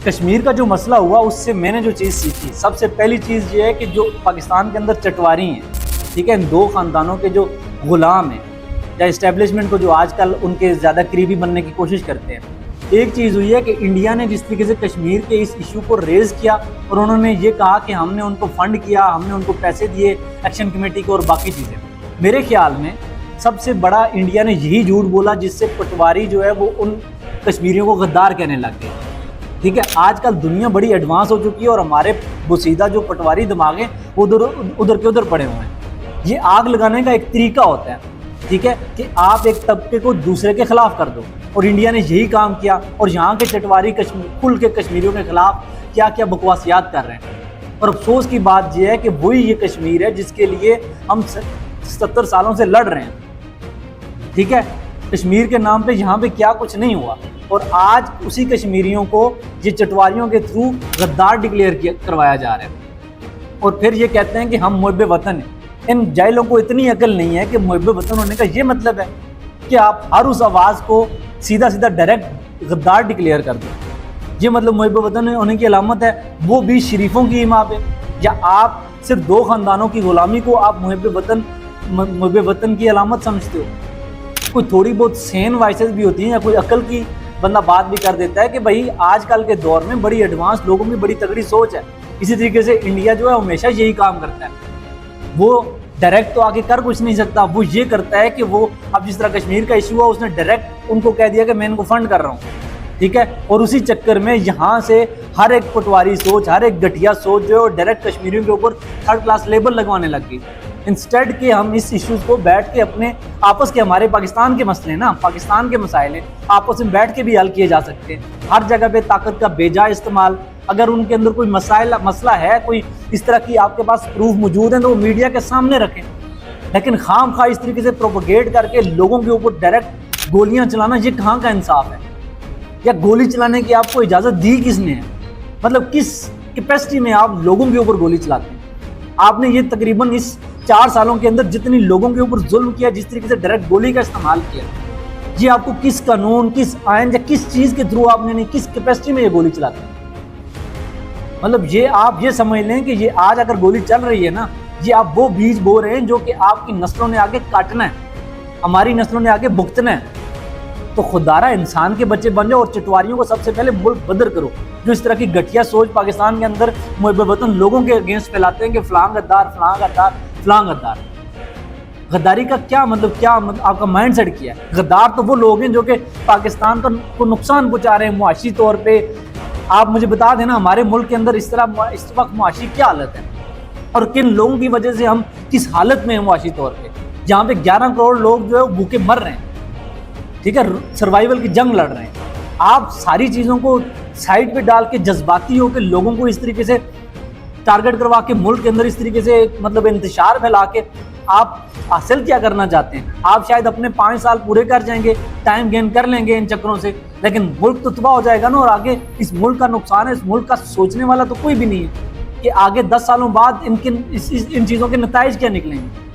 کشمیر کا جو مسئلہ ہوا اس سے میں نے جو چیز سیکھی، سب سے پہلی چیز یہ ہے کہ جو پاکستان کے اندر چٹواری ہیں، ٹھیک ہے، ان دو خاندانوں کے جو غلام ہیں یا اسٹیبلشمنٹ کو جو آج کل ان کے زیادہ قریبی بننے کی کوشش کرتے ہیں، ایک چیز ہوئی ہے کہ انڈیا نے جس طریقے سے کشمیر کے اس ایشو کو ریز کیا اور انہوں نے یہ کہا کہ ہم نے ان کو فنڈ کیا، ہم نے ان کو پیسے دیے ایکشن کمیٹی کو اور باقی چیزیں، میرے خیال میں سب سے بڑا انڈیا نے یہی جھوٹ بولا جس سے پٹواری جو ہے وہ ان کشمیریوں کو غدار کہنے لگ گئے، ٹھیک ہے۔ آج کل دنیا بڑی ایڈوانس ہو چکی ہے اور ہمارے بوسیدہ جو پٹواری دماغ ہیں وہ ادھر کے ادھر پڑے ہوئے ہیں۔ یہ آگ لگانے کا ایک طریقہ ہوتا ہے، ٹھیک ہے، کہ آپ ایک طبقے کو دوسرے کے خلاف کر دو، اور انڈیا نے یہی کام کیا اور یہاں کے چٹواری کل کے کشمیریوں کے خلاف کیا کیا بکواسیات کر رہے ہیں۔ اور افسوس کی بات یہ ہے کہ وہی یہ کشمیر ہے جس کے لیے ہم 70 سالوں سے لڑ رہے ہیں، ٹھیک ہے۔ کشمیر کے نام پہ یہاں پہ کیا کچھ نہیں ہوا، اور آج اسی کشمیریوں کو یہ چٹواریوں کے تھرو غدار ڈکلیئر کروایا جا رہا ہے، اور پھر یہ کہتے ہیں کہ ہم محب وطن ہیں۔ ان جاہلوں کو اتنی عقل نہیں ہے کہ محب وطن ہونے کا یہ مطلب ہے کہ آپ ہر اس آواز کو سیدھا ڈائریکٹ غدار ڈکلیئر کر دیں۔ یہ مطلب محب وطن ہونے کی علامت ہے، وہ بھی شریفوں کی ایما پہ، یا آپ صرف دو خاندانوں کی غلامی کو آپ محب وطن کی علامت سمجھتے ہو؟ کوئی تھوڑی بہت سین وائسز بھی ہوتی ہیں یا کوئی عقل کی بندہ بات بھی کر دیتا ہے کہ بھائی آج کل کے دور میں بڑی ایڈوانس لوگوں کی بڑی تگڑی سوچ ہے۔ اسی طریقے سے انڈیا جو ہے ہمیشہ یہی کام کرتا ہے، وہ ڈائریکٹ تو آگے کر کچھ نہیں سکتا، وہ یہ کرتا ہے کہ وہ اب جس طرح کشمیر کا ایشو ہوا اس نے ڈائریکٹ ان کو کہہ دیا کہ میں ان کو فنڈ کر رہا ہوں، ٹھیک ہے، اور اسی چکر میں یہاں سے ہر ایک پٹواری سوچ، ہر ایک گٹھیا سوچ جو ہے ڈائریکٹ کشمیریوں کے اوپر تھرڈ کلاس لیبل لگوانے لگ گئی، انسٹیڈ کہ ہم اس ایشوز کو بیٹھ کے اپنے آپس کے، ہمارے پاکستان کے مسئلے نا، پاکستان کے مسائل ہیں، آپس میں بیٹھ کے بھی حل کیے جا سکتے ہیں۔ ہر جگہ پہ طاقت کا بے جا استعمال، اگر ان کے اندر کوئی مسئلہ ہے، کوئی اس طرح کی آپ کے پاس پروف موجود ہیں تو وہ میڈیا کے سامنے رکھیں، لیکن خام خواہ اس طریقے سے پروپیگیٹ کر کے لوگوں کے اوپر ڈائریکٹ گولیاں چلانا، یہ کہاں کا انصاف ہے؟ یا گولی چلانے کی آپ کو اجازت دی کس نے ہے؟ مطلب کس کیپیسٹی میں آپ لوگوں کے اوپر گولی چلاتے ہیں؟ آپ نے یہ تقریباً اس 4 سالوں کے اندر جتنی لوگوں کے اوپر ظلم کیا، جس طریقے سے ڈائریکٹ گولی کا استعمال کیا، یہ آپ کو کس قانون، کس آئین یا کس چیز کے تھرو آپ نے نہیں، کس کیپیسٹی میں یہ گولی چلاتے ہیں؟ مطلب یہ آپ یہ سمجھ لیں کہ یہ آج اگر گولی چل رہی ہے نا، یہ آپ وہ بیج بو رہے ہیں جو کہ آپ کی نسلوں نے آگے کاٹنا ہے، ہماری نسلوں نے آگے بھگتنا ہے۔ تو خوددارہ انسان کے بچے بن جاؤ اور چٹواریوں کو سب سے پہلے ملک بدر کرو، جو اس طرح کی گٹھیا سوچ پاکستان کے اندر محب وطن لوگوں کے اگینسٹ پھیلاتے ہیں کہ فلاں غدار، فلاں غدار، فلاں غدار۔ غداری کا کیا مطلب آپ کا مائنڈ سیٹ کیا ہے؟ غدار تو وہ لوگ ہیں جو کہ پاکستان کو نقصان پہنچا رہے ہیں معاشی طور پہ۔ آپ مجھے بتا دینا ہمارے ملک کے اندر اس وقت معاشی کیا حالت ہے اور کن لوگوں کی وجہ سے ہم کس حالت میں ہیں معاشی طور پہ، جہاں پہ 11 کروڑ لوگ جو ہے بھوکے مر رہے ہیں، ٹھیک ہے، سروائیول کی جنگ لڑ رہے ہیں۔ آپ ساری چیزوں کو سائڈ پہ ڈال کے جذباتی ہو کے لوگوں کو اس طریقے سے ٹارگٹ کروا کے ملک کے اندر اس طریقے سے مطلب انتشار پھیلا کے آپ حاصل کیا کرنا چاہتے ہیں؟ آپ شاید اپنے 5 سال پورے کر جائیں گے، ٹائم گین کر لیں گے ان چکروں سے، لیکن ملک تو تباہ ہو جائے گا نا، اور آگے اس ملک کا نقصان ہے، اس ملک کا سوچنے والا تو کوئی بھی نہیں ہے کہ آگے 10 سالوں بعد ان چیزوں کے نتائج کیا نکلیں گے۔